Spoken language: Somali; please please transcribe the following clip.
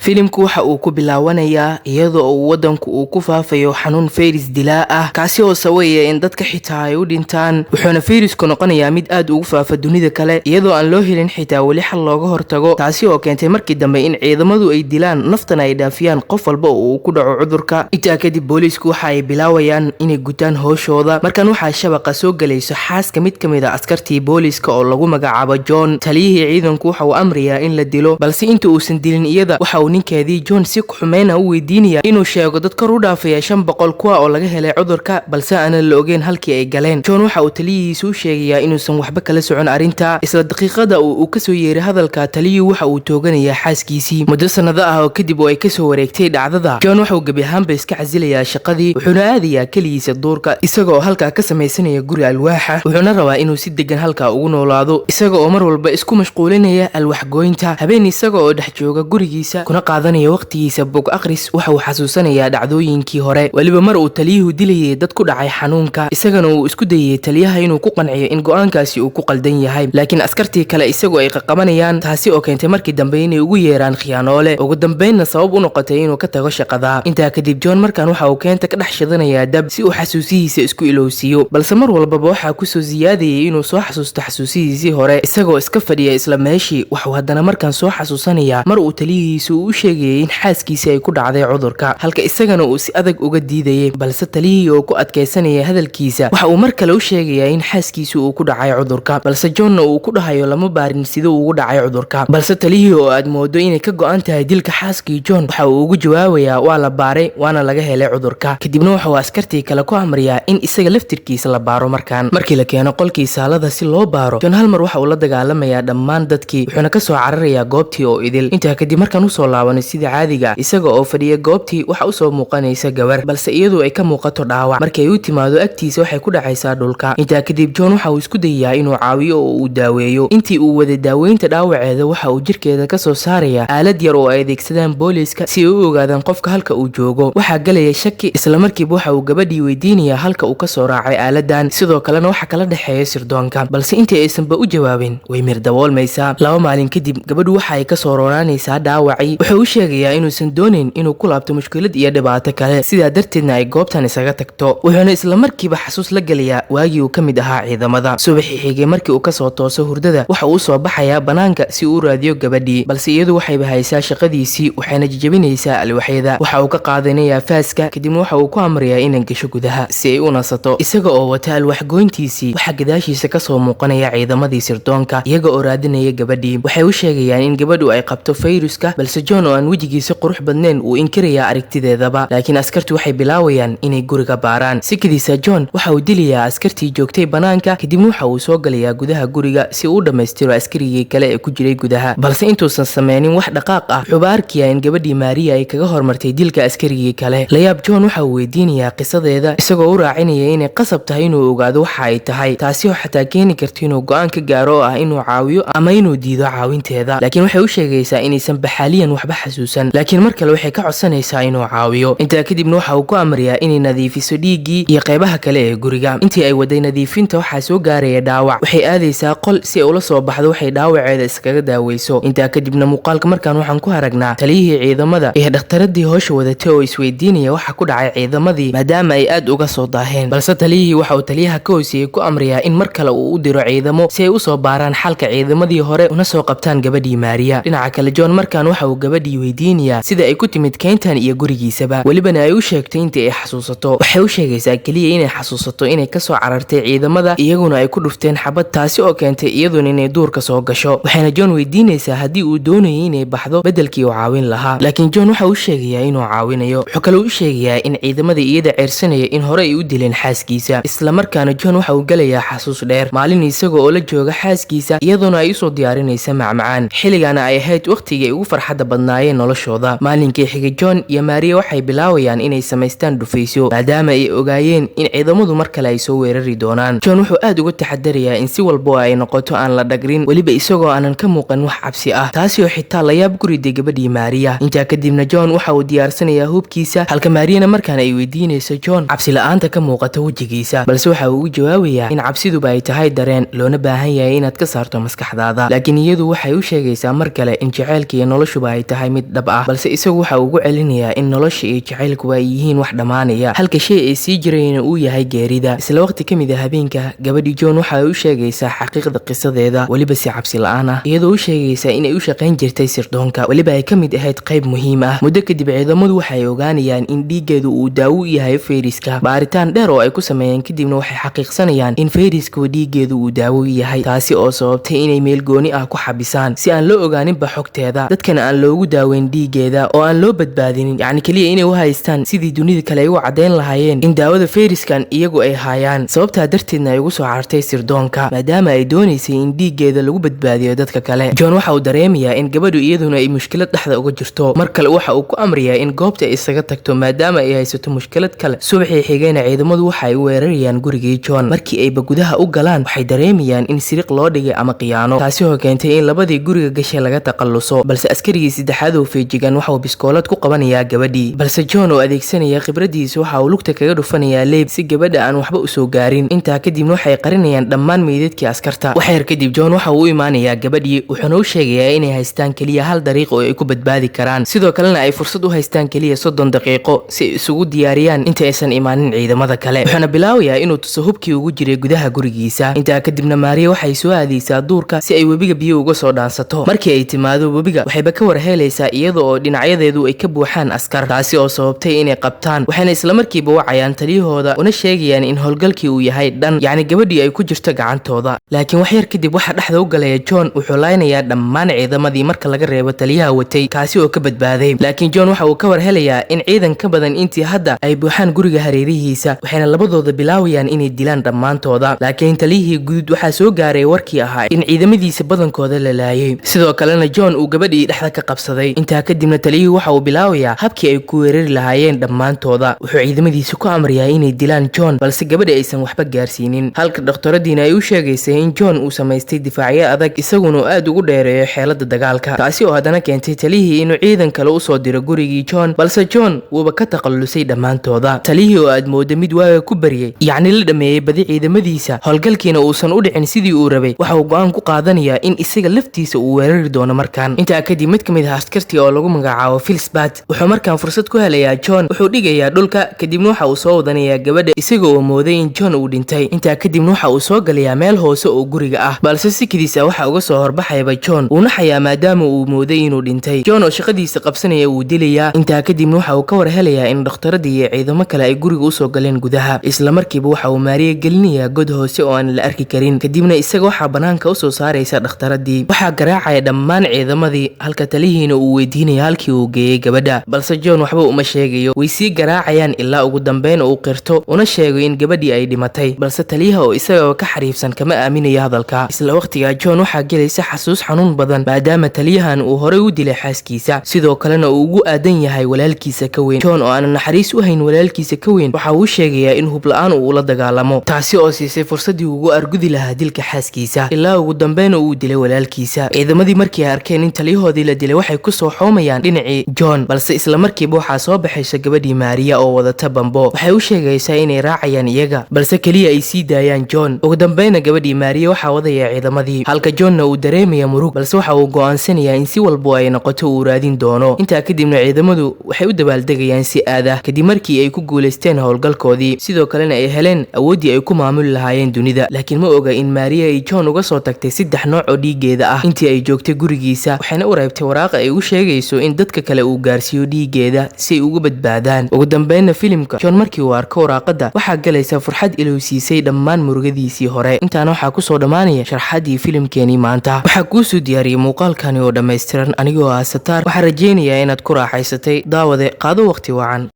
filimku waxa uu ku bilaawanayaa iyadoo uu wadanku uu ku faafayo xanuun fayris dilaa ah kaasi oo saweeya in dadka xitaa ay u dhintaan wuxuuna fayrasku noqonayaa mid aad ugu faafa dunida kale iyadoo aan loo helin xitaa weli xal looga hortago taasi oo keentay markii dambe in ciidamadu ay dilaan naftana ay dhaafiyaan qof walba oo uu ku dhaco cudurka intaa kadib booliisku waxa ay bilaawayaan inay gutaan hooshooda markan waxaa shabaqa soo galayso xaaska mid ka mid a askartii booliiska oo lagu magacaabo John taliyihii ciidanku waxa uu amrayaa in la dilo balse inta uusan dilin iyada waxa uu ninkeedii John si xumeena u weydiinaya inuu sheego dad kor u dhaafaya 500 kuwa oo laga helay cudurka balse aan la ogeyn halkii ay galeen John waxa uu taliyihiisu u sheegayaa inuusan waxba kala socon arinta isla daqiiqada uu ka soo yeeray hadalka taliyuhu waxa uu tooganayaa xaaskiisii muddo sanado ah oo kadib oo ay ka soo wareegtay dhacdada John waxa uu gabi ahaanba iska casilayaa shaqadii wuxuuna aadayaa kaligiisa duurka isagoo halka ka samaysanaya guri alwaaxa wuxuuna rabaa inuu si degan halka ugu noolaado isagoo mar walba isku mashquulinaya alwaax gooynta habeen isagoo dhex jooga gurigiisa kuna qaadanaya waqtigiisa bog akhris waxa uu xasuusanayaa dhacdooyinkii hore waliba mar uu taliyuhu dilayay dad ku dhacay xanuunka isagana uu isku dayay taliyaha inuu ku qanciyo in go'aankaasi uu ku qaldan yahay laakiin askartii kale isagoo ay qaqabanayaan taasi oo keentay markii dambe inay ugu yeeraan khiyaanoole ugu dambeynna sabab u noqotay inuu ka tago shaqada intaa kadib John markan waxa uu keenta ka dhex shidanayaa dab si uu xasuusihiisa isku ilowsiyo balse mar walba waxa ku soo ziyaadayay inuu soo xasuusto xasuusihiisii hore isagoo iska fadhiya isla meeshii waxa uu haddana markan soo xasuusanaya mar uu taliyihiisu u sheegayay in xaaskiisa ay ku dhacday cudurka halka isagana uu si adag uga diidayay balse taliyihii oo ku adkeysanaya hadalkiisa waxa uu mar kale u sheegayaa in xaaskiisu uu ku dhacay cudurka balse Johnna uu ku dhahayo lama baarin sidoo ugu dhacay cudurka balse taliyihii oo aad moodo inay ka go'an tahay dilka xaaskii John waxa uu ugu jawaabayaa waa la baaray waana laga helay cudurka kadibna waxa uu askartii kale ku amrayaa in isaga laftirkiisa la baaro markii la keeno qolkii saalada si loo baaro John hal mar waxa uu la dagaalamayaa dhammaan dadkii wuxuuna ka soo cararayaa goobtii oo idil intaa kadib markan u soo laabanay sida caadiga isaga oo fadhiya goobtii waxa u soo muuqanaysa gabar balse iyadoo ay ka muuqato dhaawac markay u timaado agtiisa waxay ku dhacaysaa dhulka intaa kadib John waxa uu isku dayayaa inuu caawiyo oo uu daaweeyo intii uu wada daaweynta dhaawaceeda waxa uu jirkeeda ka soo saaraya aalad yar oo ay adeegsadaan booliiska si ay u ogaadaan qofka halka uu joogo waxa galaya shaki isla markiiba waxa uu gabadhii weydiinayaa halka uu ka soo raacay aaladan sidoo kalena waxa kala dhaxeeya sirdoonka balse intii aysanba u jawaabin way mirdaboolmaysaa 2 maalin kadib gabadhu waxa ay ka soo roonaanaysaa dhaawacii wuxuu u sheegayaa inuusan doonayn inuu ku laabto mushkilad iyo dhibaato kale sidaa darteedna ay goobtan isaga tagto wuxuuna isla markiiba xasuus la galayaa waagii uu ka mid ahaa ciidamada subaxii xigay markii uu ka soo tooso hurdada waxa uu soo baxayaa banaanka si uu raadiyo gabadhii balse iyadu waxay bahaysaa shaqadiisii waxayna jajabinaysaa alwaxyada waxa uu ka qaadanayaa faaska kadibna waxa uu ku amrayaa inay gasho gudaha si ay u nasato isaga oo wata alwax goyntiisii waxa gadaashiisa ka soo muuqanaya ciidamadii sirdoonka iyaga oo raadinaya gabadhii waxay u sheegayaan in gabadhu ay qabto fayruska balse John oo aan wajigiisa qurux badnayn uu inkirayaa aragtideedaba laakiin askartu waxay bilaawayaan inay guriga baaraan sikadiisa John waxa uu dilayaa askartii joogtay banaanka kadibna waxa uu soo galayaa gudaha guriga si uu dhameystiro askarigii kale ee ku jiray gudaha balse intuusan sameynin wax dhaqaaq ah wuxuu arkayaa in gabadhii Maria ay kaga hormartay dilka askarigii kale layaab John waxa uu weydiinayaa qisadeeda isagoo u raacinaya inay qasab tahay inuu ogaado waxa ay tahay taasi oo xataa keeni karto inuu go'aan ka gaaro oo ah inuu caawiyo ama inuu diido caawinteeda laakiin waxay u sheegaysaa inaysan baxaaliyan waxba xasuusan laakiin mar kale waxay ka codsanaysaa inuu caawiyo intaa kadibna waxa uu ku amrayaa inay nadiifiso dhiigii iyo qaybaha kale ee guriga intii ay waday nadiifinta waxa soo gaaraya dhaawac waxay aadaysaa qol si ay ula soo baxdo waxay dhaawaceeda iskaga daaweyso intaa kadibna muuqaalka markaan waxaan ku aragnaa taliyihii ciidamada iyo dhakhtaradii howsha wadatay oo isweydiinaya waxa ku dhacay ciidamadii maadaama ay aad uga soo daaheen balse taliyihii waxa uu taliyaha ka hoosiyay ku amrayaa in mar kale uu u diro ciidamo si ay u soo baaraan xalka ciidamadii hore una soo qabtaan gabadhii Maria dhinaca kale John markaan waxa uu gabadhii weydiinayaa sida ay ku timid keentan iyo gurigiisaba walibana ay u sheegtay intii ay xasuusato waxay u sheegaysaa kaliya inay xasuusato inay ka soo carartay ciidamada iyaguna ay ku dhufteen xabad taasi oo keentay iyaduna inay duurka soo gasho waxayna John weydiinaysaa haddii uu doonayay inay baxdo bedelkii uu caawin lahaa laakiin John waxa uu sheegayaa inuu caawinayo wuxuu kale u sheegayaa in ciidamadii iyada ceersanaya in hore ay u dileen xaaskiisa isla markaana John waxa uu galayaa xasuus dheer maalin isagoo oo la jooga xaaskiisa iyaduna ay u soo diyaarinaysa macmacaan xilligana ay ahayd waqtigii ay ugu farxadda badnaayeen noloshooda maalinkii xigay John iyo Maria waxay bilaawayaan inay samaystaan dhufaysyo maadaama ay ogaayeen in ciidamadu mar kale ay soo weerari doonaan John wuxuu aad uga taxadarayaa in si walba ay noqoto aan la dhagrin waliba isagoo aanan ka muuqan wax cabsi ah taasi oo xitaa la yaab guriday gabadhii Maria intaa kadibna John waxa uu diyaarsanayaa hubkiisa halka Mariana markaan ay weydiinayso John cabsi la'aanta ka muuqata wajigiisa balse waxa uu ugu jawaabayaa in cabsiduba ay tahay dareen loona baahan yahay inaad ka saarto maskaxdaada laakiin iyadu waxay u sheegaysaa mar kale in jaceylka iyo noloshuba ay tahay mid dhab ah, balse isagu waxa uu ugu celinayaa in nolosha iyo jacaylku ay yihiin wax dhammaanaya, halka shay ay sii jirayna uu yahay geerida. isla waqti ka mid ah habeenka, gabadhii John waxa ay u sheegaysaa xaqiiqda qisadeeda, weliba si cabsi la'aan ah, iyadoo u sheegaysa inay u shaqayn jirtay sirdoonka, weliba ay ka mid ahayd qayb muhiim ah. muddo kadib ciidamadu waxay ogaanayaan in dhiiggeedu uu daawo u yahay fayraska. baaritaan dheer oo ay ku sameeyeen kadibna waxay xaqiiqsanayaan in fayrasku dhiiggeedu uu daawo u yahay, taasi oo sababtay inay meel gooni ah ku xabisaan si aan loo ogaaninba xogteeda, dadkana aan loogu daaweyn dhiiggeeda oo aan loo badbaadinin, yacni keliya inay u haystaan sidii dunida kale ay u caddayn lahaayeen in daawada fayraskan iyagu ay haayaan. sababtaa darteedna ay ugu soo cartay sirdoonka maadaama ay doonaysay in dhiiggeeda lagu badbaadiyo dadka kale. John waxa uu dareemayaa in gabadhu iyaduna ay mushkilad dhexda uga jirto. mar kale waxa uu ku amrayaa in goobta ay isaga tagto maadaama ay haysato mushkilad kale. subaxii xigayna ciidamadu waxa ay weerarayaan gurigii John. markii ayba gudaha u galaan waxay dareemayaan in siriq loo dhigay ama khiyaano, taasi oo keentay in labadii guriga gashay laga taqalluso, balse askarigii saddexaad oo feejigan waxa uu biskoolad ku qabanayaa gabadhii, balse John oo adeegsanaya khibradiisa waxa uu lugta kaga dhufanayaa leeb si gabadha aan waxba u soo gaarin. intaa kadibna waxay qarinayaan dhammaan meydadkii askarta. wax yar kadib John waxa uu u imaanayaa gabadhii, wuxuuna u sheegayaa inay haystaan keliya hal dariiqo oo ay ku badbaadi karaan, sidoo kalena ay fursad u haystaan keliya 30 daqiiqo si ay isugu diyaariyaan inta aysan imaanin ciidamada kale. wuxuuna bilaabayaa inuu tuso hubkii ugu jiray gudaha gurigiisa. intaa kadibna Maria waxay soo aadaysaa duurka si ay webiga biyo uga soo dhaansato. markii ay timaado webiga waxayba ka warheelaysaa iyada oo dhinacyadeedu ay ka buuxaan askar, taasi oo sababtay inay qabtaan, waxayna isla markiiba wacayaan taliyahooda una sheegayaan in howlgalkii uu yahay dhan, yacni gabadhii ay ku jirto gacantooda. laakiin wax yar kadib waxa dhexda u galaya John, wuxuu laynayaa dhammaan ciidamadii marka laga reebo taliyaha watay, kaasi oo ka badbaaday. laakiin John waxa uu ka warhelayaa in ciidan ka badan intii hadda ay buuxaan guriga hareerihiisa, waxayna labadooda bilaabayaan inay dilaan dhammaantooda. laakiin taliyihii guud waxaa soo gaaray warkii ahaa in ciidamadiisa badankooda la laayay, sidoo kalena John uu gabadhii dhexda ka qabsaday. intaa kadibna taliyihii waxa uu bilaabayaa habkii ay ku weerari lahaayeen dhammaantooda. wuxuu ciidamadiisa ku amrayaa inay dilaan John, balse gabadha aysan waxba gaarsiinin, halka dhakhtaradiina ay u sheegaysay in John uu samaystay difaacyo adag isaguna aad ugu dheereeyo xeelada dagaalka, taasi oo haddana keentay taliyihii inuu ciidan kale u soo diro gurigii John, balse John wuuba ka taqallusay dhammaantooda. taliyihii oo aad moodo mid waaga ku baryay, yacni la dhameeyay badi ciidamadiisa, howlgalkiina uusan u dhicin sidii uu rabay, waxa uu go'aan ku qaadanayaa in isaga laftiisa uu weerari doono markaan. intaa kadib mid ka mid ah askartii oo lagu magacaabo Philsbat wuxuu markaan fursad ku helayaa John, wuxuu dhigayaa dhulka, kadibna waxa uu soo wadanayaa gabadha isaga oo mooday in John uu dhintay. intaa kadibna waxa uu soo galayaa meel hoose oo guriga ah, balse sikidiisa waxa uga soo horbaxayba John, uu naxayaa maadaama uu mooday inuu dhintay. John oo shaqadiisa qabsanaya uu dilayaa. intaa kadibna waxa uu ka warhelayaa in dhakhtaradii iyo ciidamo kale ay guriga u soo galeen gudaha, isla markiiba waxa uu Maria gelinayaa god hoose oo aan la arki karin, kadibna isaga waxa banaanka u soo saaraysa dhakhtaradii. waxaa garaacaya dhammaan ciidamadii, halka taliyihiina uu weydiinaya halkii uu geeyay gabadha, balse John waxba uma sheegayo. way sii garaacayaan ilaa ugu dambeyn uu qirto una sheego in gabadhii ay dhimatay, balse taliyaha oo isaga ka xariifsan kama aaminayo hadalka. isla waqtiga John waxaa gelaysa xasuus xanuun badan maadaama taliyahan uu horey u dilay xaaskiisa, sidoo kalena uu ugu aadan yahay walaalkiisa ka weyn. John oo aan naxariis u hayn walaalkiisa ka weyn waxa uu sheegayaa in hub la'aan uu la dagaalamo, taasi oo siisay fursadii uu ugu argudi lahaa dilka xaaskiisa, ilaa ugu dambeyn uu dilay walaalkiisa. ciidamadii markii ay arkeen in taliyahoodii la dilay waxay ku soo xoomayaan dhinacii John, balse isla markiiba waxaa soo baxaysa gabadhii Maria oo wadata bambo. waxay u sheegaysaa inay raacayaan iyaga, balse kaliya ay sii daayaan John. ugu dambeynna gabadhii Maria waxaa wadaya ciidamadii, halka Johnna uu dareemaya murug, balse waxa uu go'aansanayaa in si walba ay noqoto uu raadin doono. intaa kadibna ciidamadu waxay u dabaaldegayaan si aad ah kadib markii ay ku guuleysteen howlgalkoodii, sidoo kalena ay heleen awooddii ay ku maamuli lahaayeen dunida. laakiin ma oga in Maria ay John uga soo tagtay 3 nooc oo dhiiggeeda ah intii ay joogtay gurigiisa, waxayna u reebtay waraaq ay u sheegayso in dadka kale uu gaarsiiyo dhiiggeeda si ay uga badbaadaan. ugu dambeynna filimka John markii uu arko waraaqada waxaa galaysa farxad ilowsiisay dhammaan murugadiisii hore. intaana waxaa ku soo dhamaanaya sharxadii filimkeeni maanta. waxaa kuu soo diyaariyay muuqaalkani oo dhammaystiran anigoo ah Sataar. waxaan rajeynayaa inaad ku raaxaysatay. daawade qaado waqti wacan.